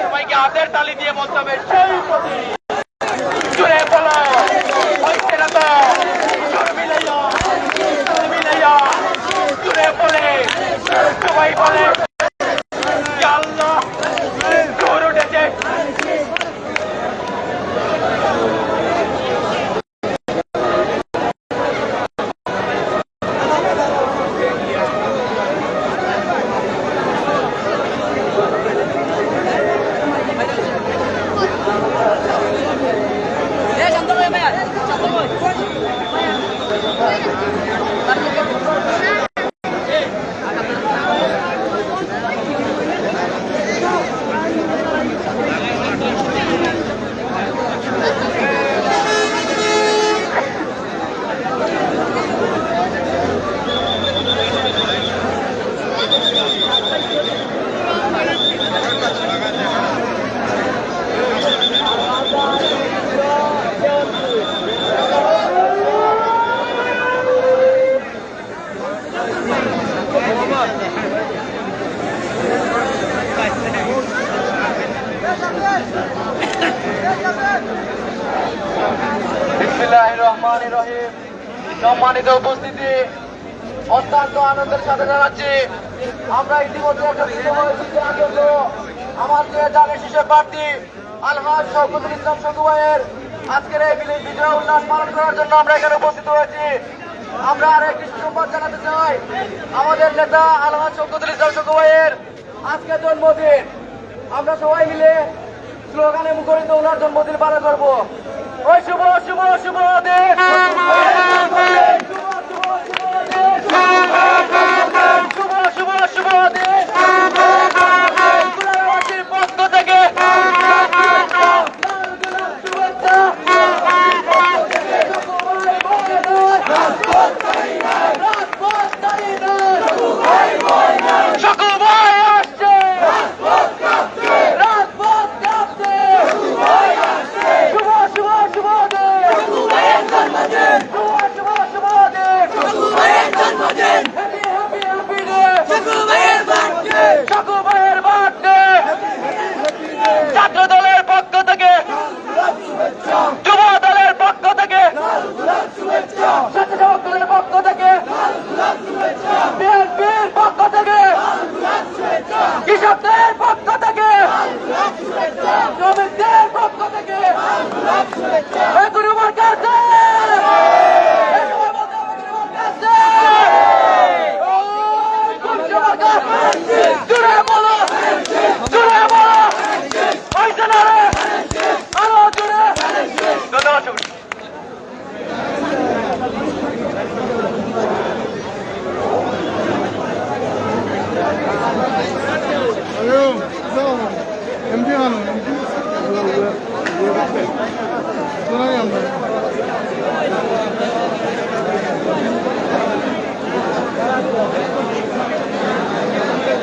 সবাইকে হাতের তালি দিয়ে বলতে হবে সেই প্রতীক। জুড়ে বলো হচ্ছে না তো জুড়ে বলে সবাই বলে আল্লাহ জোর উঠেছে। বিসমিল্লাহির রহমানির রহিম। সম্মানিত উপস্থিতি, অত্যন্ত আনন্দের সাথে জানাচ্ছি আমরা ইতিমধ্যে আমাদের জানের শীর্ষের প্রার্থী আলহাজ শওকতুল ইসলাম শকু ভাইয়ের আজকের এই বিজয় উল্লাস পালন করার জন্য আমরা এখানে উপস্থিত হয়েছি। আমরা আর একটি সুসংবাদ জানাতে চাই, আমাদের নেতা আলহাজ শওকতুল ইসলাম শকু ভাইয়ের আজকে জন্মদিন। আমরা সবাই মিলে স্লোগানে মুখরিত ওনার জন্মদিন পালন করবো। ওই শুভ শুভ শুভ দিন, শুভ শুভ শুভ দিন পক্ষ থেকে সকল ভাই আসছে, রাজপথ কাঁপছে, শুভ শুভ শুভ দিন, শুভ শুভ শুভ দিন, হ্যাপি হ্যাপি হ্যাপি ডে, সকল ভাইয়ের বার্থডে। ছাত্র দলের পক্ষ থেকে, যুব দলের পক্ষ থেকে, স্বেচ্ছাসেবক দলের পক্ষ থেকে, বিএনপির পক্ষ থেকে, কৃষকদের পক্ষ থেকে, শ্রমিকদের পক্ষ থেকে গুরুবার কাছে কাছে